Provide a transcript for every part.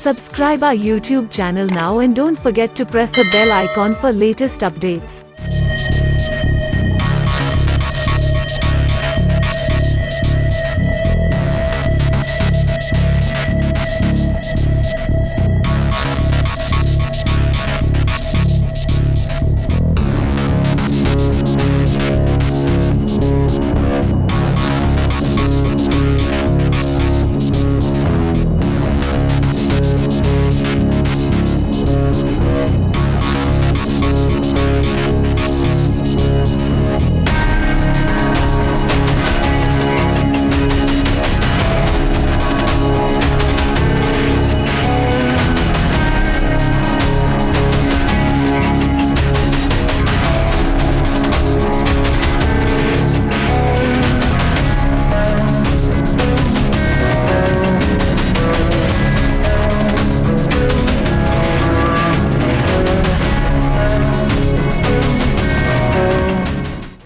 Subscribe our YouTube channel now and don't forget to press the bell icon for latest updates.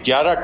11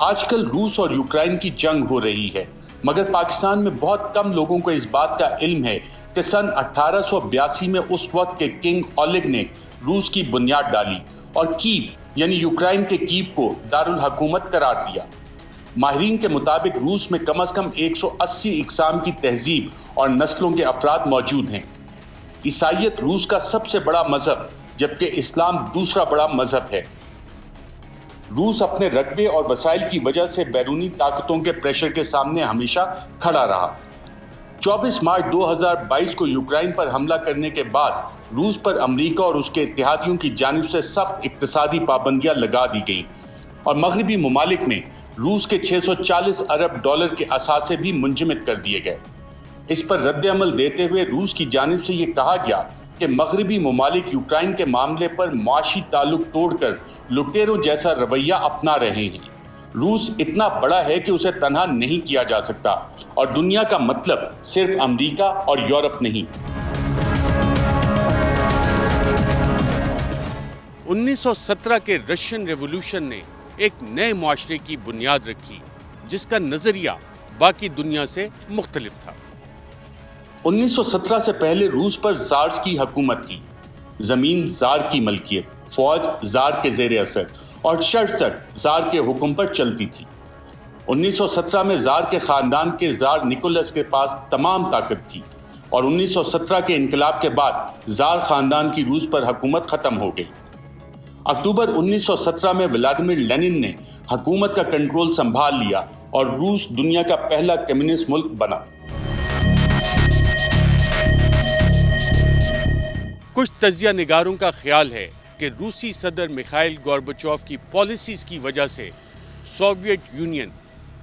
آج کل روس اور Ukraine کی جنگ ہو رہی ہے، مگر پاکستان میں بہت کم لوگوں کو اس بات کا علم ہے کہ سن 1882 میں اس وقت کے کنگ اولگ نے روس کی بنیاد ڈالی اور کیو یعنی یوکرائن کے کیو کو دارالحکومت قرار دیا۔ ماہرین کے مطابق روس میں کم از کم 180 اقسام کی تہذیب اور نسلوں کے افراد موجود ہیں۔ عیسائیت روس کا سب سے بڑا مذہب جبکہ اسلام دوسرا بڑا مذہب ہے۔ روس اپنے رقبے اور وسائل کی وجہ سے بیرونی طاقتوں کے پریشر کے سامنے ہمیشہ کھڑا رہا۔ 24 مارچ 2022 کو یوکرائن پر حملہ کرنے کے بعد روس پر امریکہ اور اس کے اتحادیوں کی جانب سے سخت اقتصادی پابندیاں لگا دی گئیں اور مغربی ممالک میں روس کے 640 ارب ڈالر کے اثاثے بھی منجمد کر دیے گئے۔ اس پر رد عمل دیتے ہوئے روس کی جانب سے یہ کہا گیا کہ مغربی ممالک یوکرائن کے معاملے پر معاشی تعلق توڑ کر لٹیروں جیسا رویہ اپنا رہے ہیں۔ روس اتنا بڑا ہے کہ اسے تنہا نہیں کیا جا سکتا اور دنیا کا مطلب صرف امریکہ اور یورپ نہیں۔ 1917 کے رشین ریولوشن نے ایک نئے معاشرے کی بنیاد رکھی جس کا نظریہ باقی دنیا سے مختلف تھا۔ 1917 سے پہلے روس پر زارز کی حکومت تھی۔ زمین زار کی ملکیت، فوج زار کے زیر اثر اور شرط زار کے حکم پر چلتی تھی۔ 1917 میں زار کے خاندان کے زار نکولس کے پاس تمام طاقت تھی اور 1917 کے انقلاب کے بعد زار خاندان کی روس پر حکومت ختم ہو گئی۔ اکتوبر 1917 میں ولادیمیر لینن نے حکومت کا کنٹرول سنبھال لیا اور روس دنیا کا پہلا کمیونسٹ ملک بنا۔ کچھ تجزیہ نگاروں کا خیال ہے کہ روسی صدر میخائیل گورباچوف کی پالیسیز کی وجہ سے سوویت یونین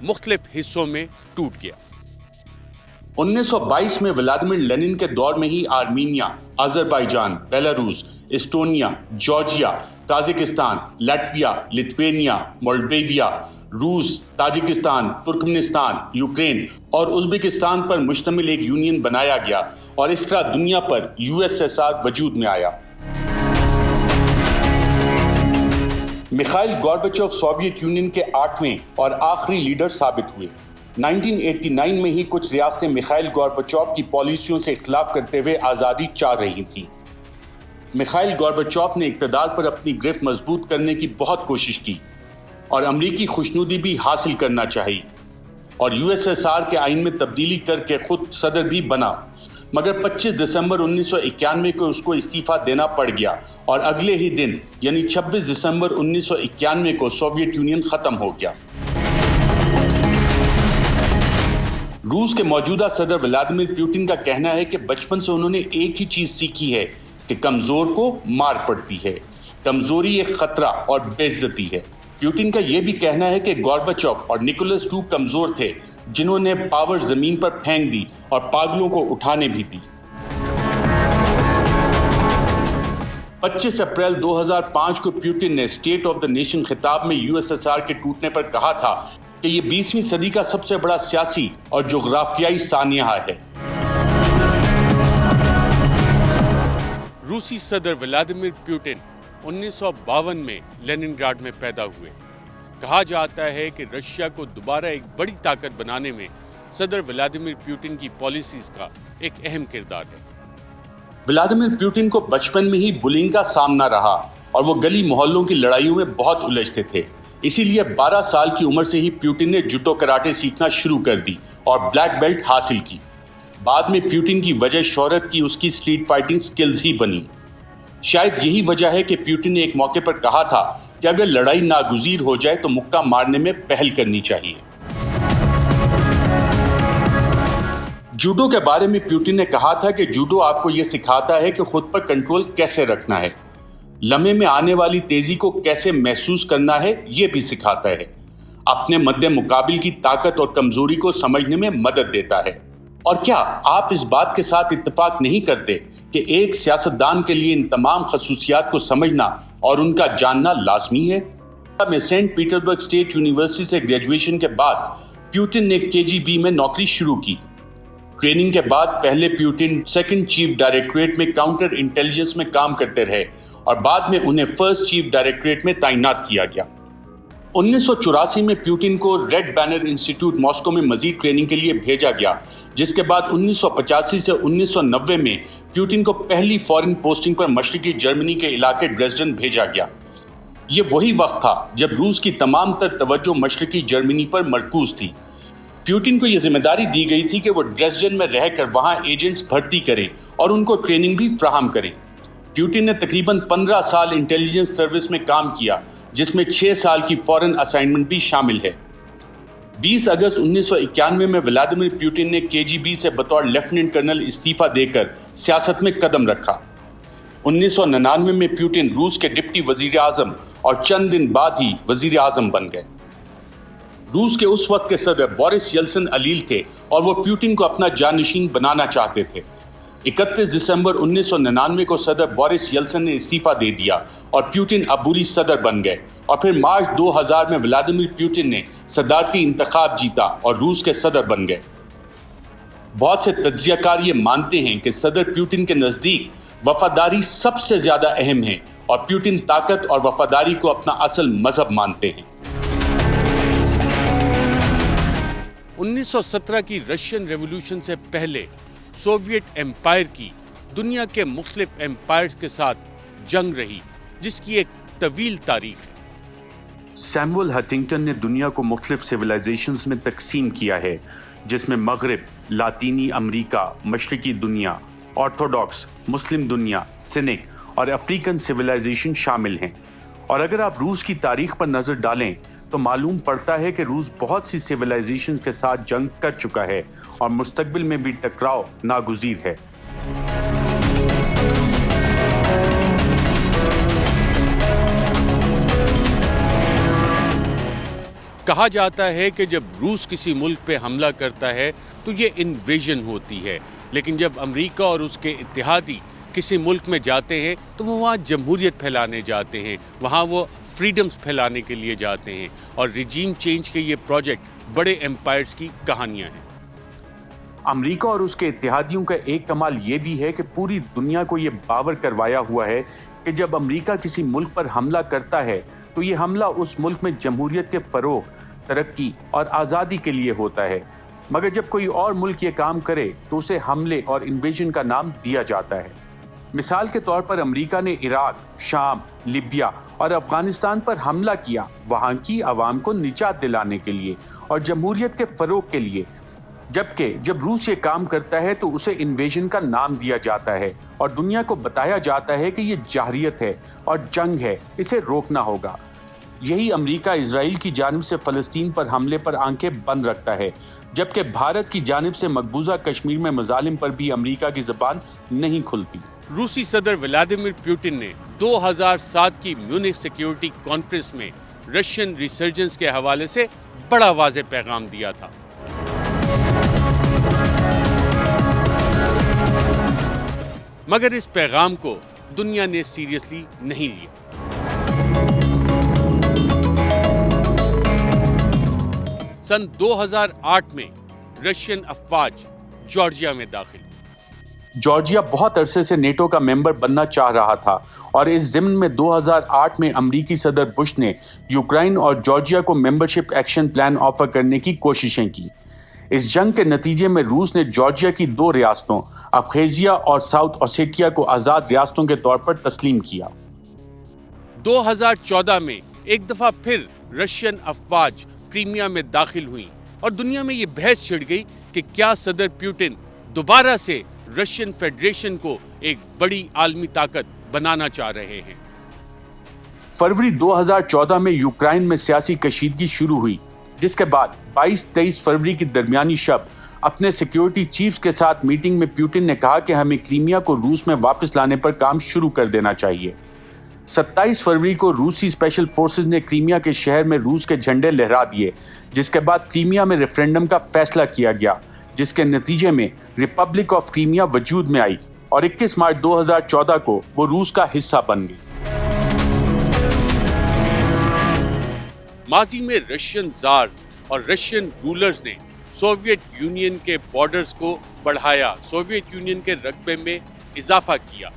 مختلف حصوں میں ٹوٹ گیا۔ 1922 میں ولادیمیر لینن کے دور میں ہی Armenia, Azerbaijan, Belarus, Estonia, Georgia, Kazakhstan, Latvia, Lithuania, Moldova, روس، تاجکستان، ترکمنستان، یوکرین اور ازبکستان پر مشتمل ایک یونین بنایا گیا اور اس طرح دنیا پر USSR وجود میں آیا۔ میخائیل گورباچوف سوویت یونین کے 8ویں اور آخری لیڈر ثابت ہوئے۔ 1989 میں ہی کچھ ریاستیں میخائیل گورباچوف کی پالیسیوں سے اختلاف کرتے ہوئے آزادی چاہ رہی تھیں۔ میخائیل گورباچوف نے اقتدار پر اپنی گرفت مضبوط کرنے کی بہت کوشش کی اور امریکی خوشنودی بھی حاصل کرنا چاہی اور USSR کے آئین میں تبدیلی کر کے خود صدر بھی بنا، مگر 25 دسمبر 1991 کو اس کو استعفیٰ دینا پڑ گیا اور اگلے ہی دن یعنی 26 دسمبر 1991 کو سوویت یونین ختم ہو گیا۔ روس کے موجودہ صدر ولادیمیر پوٹن کا کہنا ہے کہ بچپن سے انہوں نے ایک ہی چیز سیکھی ہے کہ کمزور کو مار پڑتی ہے، کمزوری ایک خطرہ اور بے عزتی ہے۔ پوٹن کا یہ بھی کہنا ہے کہ گورباچوف اور نکولس II کمزور تھے جنہوں نے پاور زمین پر پھینک دی اور پاگلوں کو اٹھانے بھی دی۔ 25 اپریل 2005 کو پوٹن نے اسٹیٹ آف دا نیشن خطاب میں USSR کے ٹوٹنے پر کہا تھا کہ یہ 20ویں صدی کا سب سے بڑا سیاسی اور جغرافیائی سانحہ ہے۔ روسی صدر ولادیمیر پوٹن 1952 میں لیننگراڈ میں پیدا ہوئے۔ کہا جاتا ہے کہ رشیا کو دوبارہ ایک بڑی طاقت بنانے میں صدر ولادیمیر پوٹن کی پالیسیز کا ایک اہم کردار ہے۔ ولادیمیر پوٹن کو بچپن میں ہی بلنگ کا سامنا رہا اور وہ گلی محلوں کی لڑائیوں میں بہت الجھتے تھے، اسی لیے 12 سال کی عمر سے ہی پوٹن نے جوڈو کراٹے سیکھنا شروع کر دی اور بلیک بیلٹ حاصل کی۔ بعد میں پوٹن کی وجہ شہرت کی اس کی اسٹریٹ فائٹنگ سکلز ہی بنی۔ شاید یہی وجہ ہے کہ پوٹن نے ایک موقع پر کہا تھا کہ اگر لڑائی ناگزیر ہو جائے تو مکہ مارنے میں پہل کرنی چاہیے۔ جوڈو کے بارے میں پوٹن نے کہا تھا کہ جوڈو آپ کو یہ سکھاتا ہے کہ خود پر کنٹرول کیسے رکھنا ہے، لمحے میں آنے والی تیزی کو کیسے محسوس کرنا ہے یہ بھی سکھاتا ہے، اپنے مد مقابل کی طاقت اور کمزوری کو سمجھنے میں مدد دیتا ہے۔ اور کیا آپ اس بات کے ساتھ اتفاق نہیں کرتے کہ ایک سیاستدان کے لیے ان تمام خصوصیات کو سمجھنا اور ان کا جاننا لازمی ہے؟ میں سینٹ پیٹربرگ اسٹیٹ یونیورسٹی سے گریجویشن کے بعد پوٹن نے KGB میں نوکری شروع کی۔ ٹریننگ کے بعد پہلے پوٹن سیکنڈ چیف ڈائریکٹوریٹ میں کاؤنٹر انٹیلیجنس میں کام کرتے رہے اور بعد میں انہیں فرسٹ چیف ڈائریکٹوریٹ میں تعینات کیا گیا۔ 1984 میں پیوٹن کو ریڈ بینر انسٹیٹیوٹ ماسکو میں مزید ٹریننگ کے لیے بھیجا گیا، جس کے بعد 1985 سے 1990 میں پیوٹن کو پہلی فورن پوسٹنگ پر مشرقی جرمنی کے علاقے ڈریزڈن بھیجا گیا۔ یہ وہی وقت تھا جب روس کی تمام تر توجہ مشرقی جرمنی پر مرکوز تھی۔ پیوٹن کو یہ ذمہ داری دی گئی تھی کہ وہ ڈریزڈن میں رہ کر وہاں ایجنٹس بھرتی کریں اور ان کو ٹریننگ بھی فراہم کریں۔ پیوٹن نے تقریباً 15 سال انٹیلیجنس سروس میں کام کیا، جس میں 6 سال کی فورن اسائنمنٹ بھی شامل ہے۔ 20 اگست 1991 میں ولادیمیر پیوٹن نے KGB سے بطور لیفٹیننٹ کرنل استعفیٰ دے کر سیاست میں قدم رکھا۔ 1999 میں پیوٹن روس کے ڈپٹی وزیر اعظم اور چند دن بعد ہی وزیر اعظم بن گئے۔ روس کے اس وقت کے صدر بورس یلسن علیل تھے اور وہ پیوٹن کو اپنا جانشین بنانا چاہتے تھے۔ 31 دسمبر 1999 کو صدر بورس یلسن نے استعفیٰ دے دیا اور پیوٹن عبوری صدر بن گئے، اور پھر مارچ 2000 میں ولادیمیر پیوٹن نے صدارتی انتخاب جیتا اور روس کے صدر بن گئے۔ بہت سے تجزیہ کار یہ مانتے ہیں کہ صدر پیوٹن کے نزدیک وفاداری سب سے زیادہ اہم ہے، اور پیوٹن طاقت اور وفاداری کو اپنا اصل مذہب مانتے ہیں۔ 1917 کی رشین ریولوشن سے پہلے سوویٹ ایمپائر کی دنیا کے مختلف ایمپائرز کے ساتھ جنگ رہی، جس کی ایک طویل تاریخ ہے۔ سیموئل ہنٹنگٹن نے دنیا کو مختلف سویلائزیشنز میں تقسیم کیا ہے، جس میں مغرب، لاطینی امریکہ، مشرقی دنیا، آرتھوڈاکس، مسلم دنیا، سینک اور افریقن سویلائزیشن شامل ہیں۔ اور اگر آپ روس کی تاریخ پر نظر ڈالیں تو معلوم پڑتا ہے کہ روس بہت سی سویلائزیشن کے ساتھ جنگ کر چکا ہے اور مستقبل میں بھی ٹکراؤ ناگزیر ہے۔ کہا جاتا ہے کہ جب روس کسی ملک پہ حملہ کرتا ہے تو یہ انویژن ہوتی ہے، لیکن جب امریکہ اور اس کے اتحادی کسی ملک میں جاتے ہیں تو وہ وہاں جمہوریت پھیلانے جاتے ہیں، وہاں وہ فریڈمز پھیلانے کے لیے جاتے ہیں، اور ریجیم چینج کے یہ پروجیکٹ بڑے ایمپائرز کی کہانیاں ہیں۔ امریکہ اور اس کے اتحادیوں کا ایک کمال یہ بھی ہے کہ پوری دنیا کو یہ باور کروایا ہوا ہے کہ جب امریکہ کسی ملک پر حملہ کرتا ہے تو یہ حملہ اس ملک میں جمہوریت کے فروغ، ترقی اور آزادی کے لیے ہوتا ہے، مگر جب کوئی اور ملک یہ کام کرے تو اسے حملے اور انویژن کا نام دیا جاتا ہے۔ مثال کے طور پر امریکہ نے عراق، شام، لیبیا اور افغانستان پر حملہ کیا وہاں کی عوام کو نجات دلانے کے لیے اور جمہوریت کے فروغ کے لیے، جبکہ جب روس یہ کام کرتا ہے تو اسے انویژن کا نام دیا جاتا ہے اور دنیا کو بتایا جاتا ہے کہ یہ جارحیت ہے اور جنگ ہے، اسے روکنا ہوگا۔ یہی امریکہ اسرائیل کی جانب سے فلسطین پر حملے پر آنکھیں بند رکھتا ہے، جبکہ بھارت کی جانب سے مقبوضہ کشمیر میں مظالم پر بھی امریکہ کی زبان نہیں کھلتی۔ روسی صدر ولادیمیر پیوٹن نے 2007 کی میونخ سیکیورٹی کانفرنس میں رشین ریسرجنس کے حوالے سے بڑا واضح پیغام دیا تھا۔ مگر اس پیغام کو دنیا نے سیریسلی نہیں لیا۔ سن 2008 میں رشین افواج جارجیا میں داخل۔ جارجیا بہت عرصے سے نیٹو کا ممبر بننا چاہ رہا تھا، اور اس ضمن میں 2008 میں امریکی صدر بش نے یوکرائن اور جارجیا کو ممبرشپ ایکشن پلان آفر کرنے کی کوششیں کی۔ اس جنگ کے نتیجے میں روس نے جارجیا کی 2 ریاستوں ابخیزیا اور ساؤتھ اوسیٹیا کو آزاد ریاستوں کے طور پر تسلیم کیا۔ 2014 میں ایک دفعہ پھر رشین افواج کریمیا میں داخل ہوئیں، اور دنیا میں یہ بحث چھڑ گئی کہ کیا صدر پیوٹن دوبارہ سے رشین فیڈریشن کو ایک بڑی عالمی طاقت بنانا چاہ رہے ہیں۔ فروری 2014 میں یوکرائن میں سیاسی کشیدگی شروع ہوئی، جس کے بعد 22-23 فروری کی درمیانی شب اپنے سیکیورٹی چیفز کے ساتھ میٹنگ میں پیوٹن نے کہا کہ ہمیں کریمیا کو روس میں واپس لانے پر کام شروع کر دینا چاہیے۔ 27 فروری کو روسی اسپیشل فورسز نے کریمیا کے شہر میں روس کے جھنڈے لہرا دیے، جس کے بعد کریمیا میں ریفرینڈم کا فیصلہ کیا گیا، جس کے نتیجے میں ریپبلک آف کریمیا وجود میں آئی، اور 21 مارچ 2014 کو وہ روس کا حصہ بن گئی۔ ماضی میں رشین زارز اور رشین رولرز نے سوویت یونین کے بارڈرز کو بڑھایا، سوویت یونین کے رقبے میں اضافہ کیا۔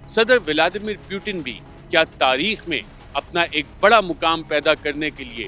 صدر ولادیمیر پیوٹن بھی کیا تاریخ میں اپنا ایک بڑا مقام پیدا کرنے کے لیے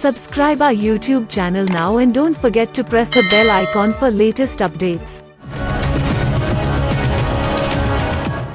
Subscribe our YouTube channel now and don't forget to press the bell icon for latest updates.